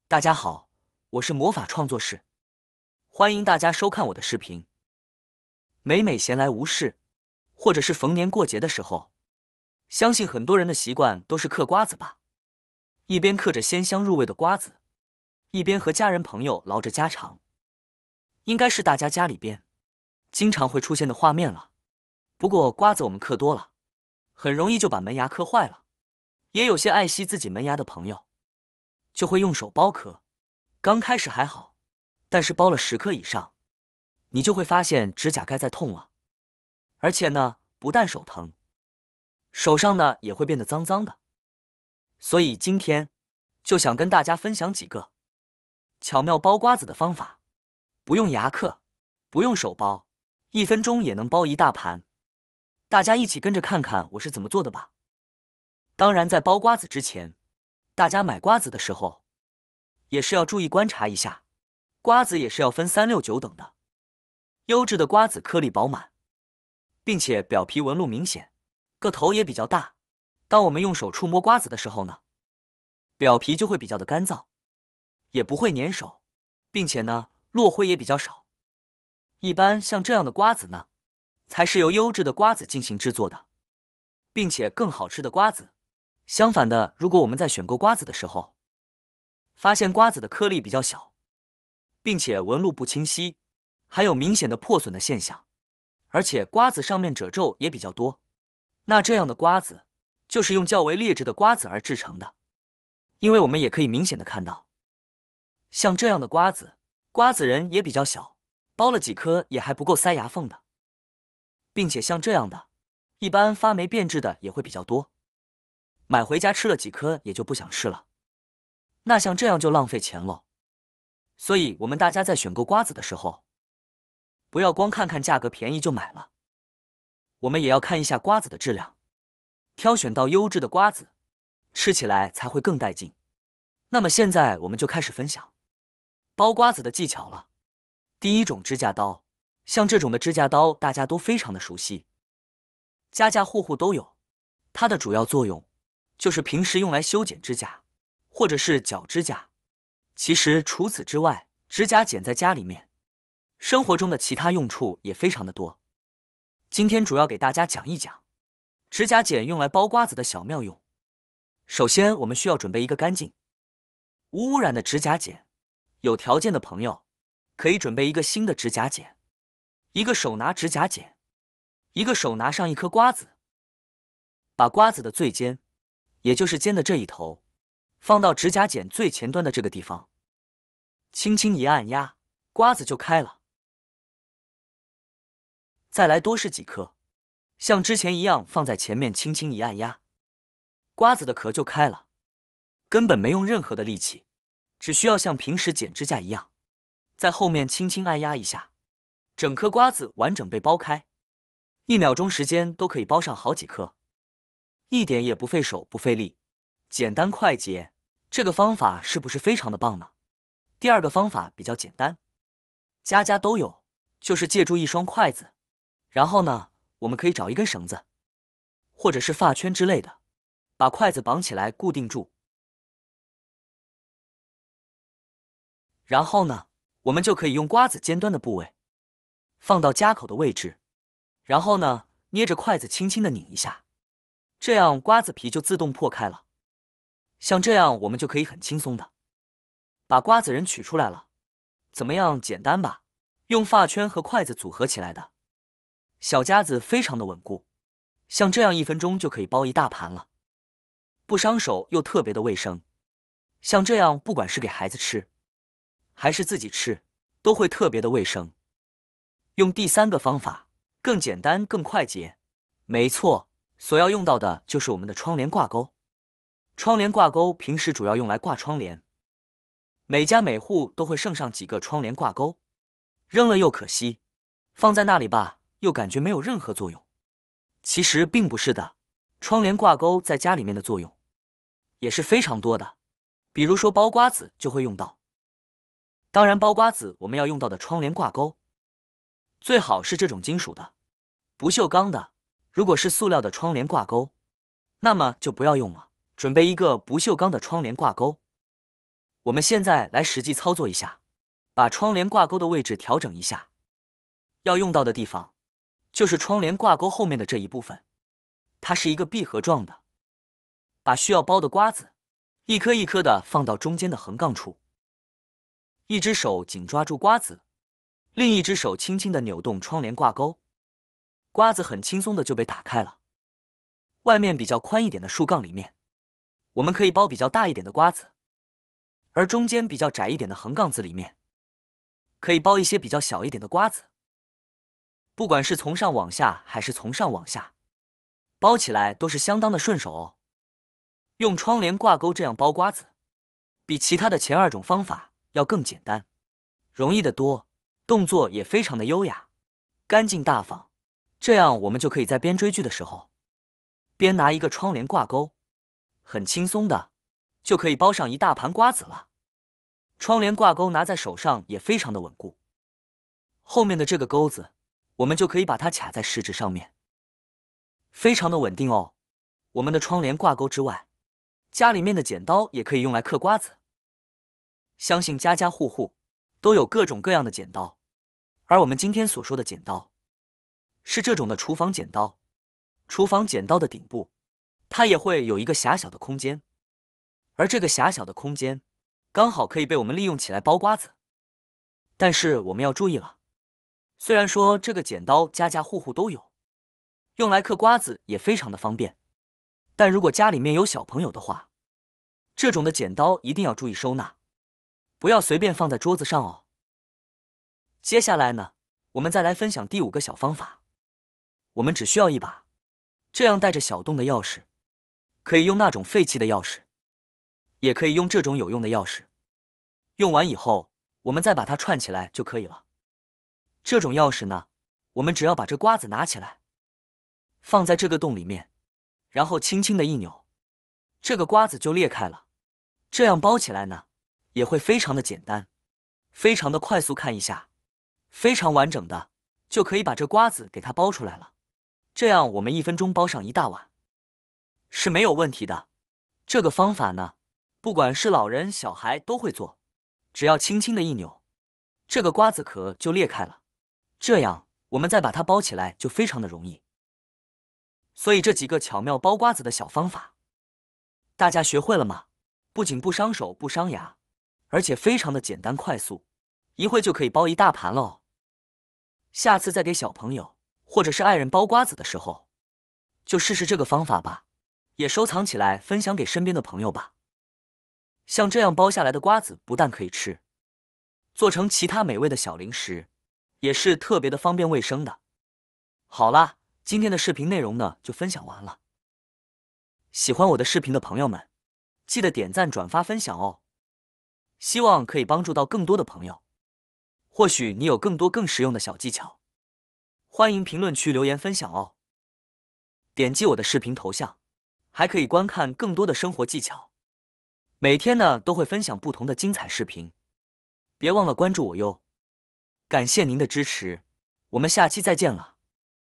大家好，我是魔法创作室，欢迎大家收看我的视频。每每闲来无事，或者是逢年过节的时候，相信很多人的习惯都是嗑瓜子吧。一边嗑着鲜香入味的瓜子，一边和家人朋友唠着家常，应该是大家家里边经常会出现的画面了。不过瓜子我们嗑多了，很容易就把门牙嗑坏了。也有些爱惜自己门牙的朋友，就会用手剥壳。刚开始还好，但是剥了10颗以上，你就会发现指甲盖在痛了。而且呢，不但手疼，手上呢也会变得脏脏的。所以今天就想跟大家分享几个巧妙剥瓜子的方法，不用牙嗑，不用手剥，1分钟也能剥一大盘。大家一起跟着看看我是怎么做的吧。当然，在剥瓜子之前，大家买瓜子的时候也是要注意观察一下，瓜子也是要分3、6、9等的。优质的瓜子颗粒饱满，并且表皮纹路明显，个头也比较大。当我们用手触摸瓜子的时候呢，表皮就会比较的干燥，也不会粘手，并且呢，落灰也比较少。一般像这样的瓜子呢，才是由优质的瓜子进行制作的，并且更好吃的瓜子。相反的，如果我们在选购瓜子的时候，发现瓜子的颗粒比较小，并且纹路不清晰，还有明显的破损的现象，而且瓜子上面褶皱也比较多，那这样的瓜子就是用较为劣质的瓜子而制成的。因为我们也可以明显的看到，像这样的瓜子，瓜子仁也比较小，剥了几颗也还不够塞牙缝的，并且像这样的，一般发霉变质的也会比较多，买回家吃了几颗也就不想吃了，那像这样就浪费钱了。所以我们大家在选购瓜子的时候，不要光看看价格便宜就买了，我们也要看一下瓜子的质量，挑选到优质的瓜子，吃起来才会更带劲。那么现在我们就开始分享剥瓜子的技巧了。第一种，指甲刀。像这种的指甲刀大家都非常的熟悉，家家户户都有。它的主要作用就是平时用来修剪指甲或者是绞指甲。其实除此之外，指甲剪在家里面生活中的其他用处也非常的多。今天主要给大家讲一讲指甲剪用来剥瓜子的小妙用。首先我们需要准备一个干净无污染的指甲剪，有条件的朋友可以准备一个新的指甲剪，一个手拿指甲剪，一个手拿上一颗瓜子，把瓜子的最尖，也就是尖的这一头，放到指甲剪最前端的这个地方，轻轻一按压，瓜子就开了。再来多试几颗，像之前一样放在前面，轻轻一按压，瓜子的壳就开了。根本没用任何的力气，只需要像平时剪指甲一样，在后面轻轻按压一下，整颗瓜子完整被剥开，1秒钟时间都可以剥上好几颗，一点也不费手不费力，简单快捷。这个方法是不是非常的棒呢？第二个方法比较简单，家家都有，就是借助一双筷子，然后呢，我们可以找一根绳子，或者是发圈之类的，把筷子绑起来固定住。然后呢，我们就可以用瓜子尖端的部位放到夹口的位置，然后呢，捏着筷子轻轻的拧一下，这样瓜子皮就自动破开了。像这样我们就可以很轻松的把瓜子仁取出来了。怎么样，简单吧？用发圈和筷子组合起来的小夹子非常的稳固，像这样1分钟就可以剥一大盘了，不伤手又特别的卫生。像这样不管是给孩子吃还是自己吃，都会特别的卫生。用第3个方法，更简单更快捷。没错，所要用到的就是我们的窗帘挂钩。窗帘挂钩平时主要用来挂窗帘，每家每户都会剩上几个窗帘挂钩，扔了又可惜，放在那里吧又感觉没有任何作用。其实并不是的，窗帘挂钩在家里面的作用也是非常多的，比如说剥瓜子就会用到。当然剥瓜子我们要用到的窗帘挂钩，最好是这种金属的，不锈钢的。如果是塑料的窗帘挂钩，那么就不要用了，准备一个不锈钢的窗帘挂钩。我们现在来实际操作一下，把窗帘挂钩的位置调整一下。要用到的地方就是窗帘挂钩后面的这一部分，它是一个闭合状的。把需要包的瓜子一颗一颗的放到中间的横杠处，一只手紧抓住瓜子，另一只手轻轻的扭动窗帘挂钩，瓜子很轻松的就被打开了。外面比较宽一点的竖杠里面，我们可以包比较大一点的瓜子，而中间比较窄一点的横杠子里面，可以包一些比较小一点的瓜子。不管是从上往下还是从上往下，包起来都是相当的顺手哦。用窗帘挂钩这样包瓜子，比其他的前2种方法要更简单，容易得多，动作也非常的优雅，干净大方。这样我们就可以在边追剧的时候，边拿一个窗帘挂钩，很轻松的就可以包上一大盘瓜子了。窗帘挂钩拿在手上也非常的稳固，后面的这个钩子，我们就可以把它卡在食指上面，非常的稳定哦。我们的窗帘挂钩之外，家里面的剪刀也可以用来嗑瓜子。相信家家户户都有各种各样的剪刀，而我们今天所说的剪刀，是这种的厨房剪刀。厨房剪刀的顶部，它也会有一个狭小的空间，而这个狭小的空间，刚好可以被我们利用起来包瓜子。但是我们要注意了，虽然说这个剪刀家家户户都有，用来嗑瓜子也非常的方便，但如果家里面有小朋友的话，这种的剪刀一定要注意收纳，不要随便放在桌子上哦。接下来呢，我们再来分享第5个小方法。我们只需要一把这样带着小洞的钥匙，可以用那种废弃的钥匙，也可以用这种有用的钥匙。用完以后，我们再把它串起来就可以了。这种钥匙呢，我们只要把这瓜子拿起来，放在这个洞里面，然后轻轻的一扭，这个瓜子就裂开了。这样包起来呢，也会非常的简单，非常的快速，看一下，非常完整的就可以把这瓜子给它包出来了。这样我们1分钟包上一大碗是没有问题的。这个方法呢，不管是老人小孩都会做，只要轻轻的一扭，这个瓜子壳就裂开了，这样我们再把它包起来就非常的容易。所以这几个巧妙包瓜子的小方法，大家学会了吗？不仅不伤手不伤牙，而且非常的简单快速，一会就可以包一大盘了哦。下次再给小朋友或者是爱人包瓜子的时候，就试试这个方法吧，也收藏起来分享给身边的朋友吧。像这样包下来的瓜子不但可以吃，做成其他美味的小零食，也是特别的方便卫生的。好啦，今天的视频内容呢就分享完了。喜欢我的视频的朋友们，记得点赞、转发、分享哦。希望可以帮助到更多的朋友。或许你有更多更实用的小技巧，欢迎评论区留言分享哦。点击我的视频头像，还可以观看更多的生活技巧。每天呢都会分享不同的精彩视频，别忘了关注我哟。感谢您的支持，我们下期再见了。